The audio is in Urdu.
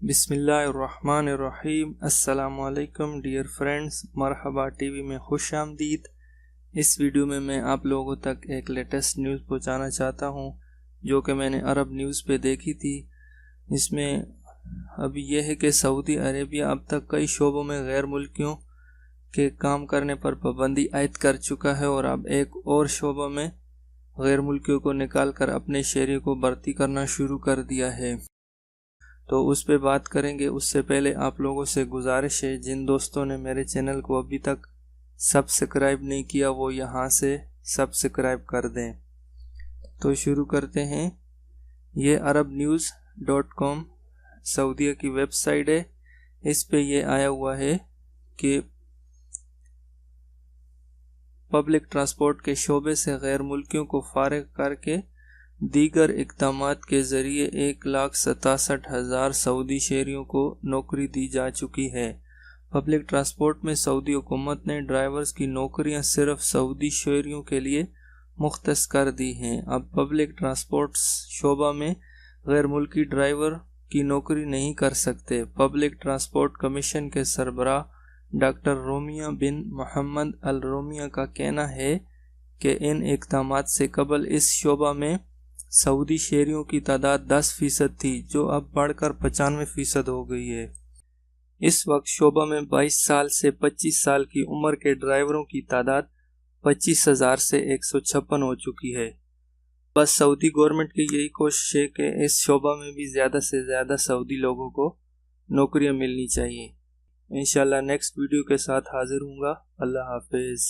بسم اللہ الرحمن الرحیم۔ السلام علیکم ڈیئر فرینڈز، مرحبا ٹی وی میں خوش آمدید۔ اس ویڈیو میں آپ لوگوں تک ایک لیٹسٹ نیوز پہنچانا چاہتا ہوں جو کہ میں نے عرب نیوز پہ دیکھی تھی۔ اس میں اب یہ ہے کہ سعودی عربیہ اب تک کئی شعبوں میں غیر ملکیوں کے کام کرنے پر پابندی عائد کر چکا ہے، اور اب ایک اور شعبوں میں غیر ملکیوں کو نکال کر اپنے شہریوں کو بھرتی کرنا شروع کر دیا ہے، تو اس پہ بات کریں گے۔ اس سے پہلے آپ لوگوں سے گزارش ہے، جن دوستوں نے میرے چینل کو ابھی تک سبسکرائب نہیں کیا وہ یہاں سے سبسکرائب کر دیں۔ تو شروع کرتے ہیں۔ یہ arabnews.com سعودیہ کی ویب سائٹ ہے۔ اس پہ یہ آیا ہوا ہے کہ پبلک ٹرانسپورٹ کے شعبے سے غیر ملکیوں کو فارغ کر کے دیگر اقدامات کے ذریعے 1,67,000 سعودی شہریوں کو نوکری دی جا چکی ہے۔ پبلک ٹرانسپورٹ میں سعودی حکومت نے ڈرائیورز کی نوکریاں صرف سعودی شہریوں کے لیے مختص کر دی ہیں۔ اب پبلک ٹرانسپورٹ شعبہ میں غیر ملکی ڈرائیور کی نوکری نہیں کر سکتے۔ پبلک ٹرانسپورٹ کمیشن کے سربراہ ڈاکٹر رومیہ بن محمد الرومیہ کا کہنا ہے کہ ان اقدامات سے قبل اس شعبہ میں سعودی شہریوں کی تعداد 10% تھی، جو اب بڑھ کر 95% ہو گئی ہے۔ اس وقت شعبہ میں 22 سال سے 25 سال کی عمر کے ڈرائیوروں کی تعداد 25,000 سے 156 ہو چکی ہے۔ بس سعودی گورنمنٹ کی یہی کوشش ہے کہ اس شعبہ میں بھی زیادہ سے زیادہ سعودی لوگوں کو نوکریاں ملنی چاہیے۔ انشاءاللہ نیکسٹ ویڈیو کے ساتھ حاضر ہوں گا۔ اللہ حافظ۔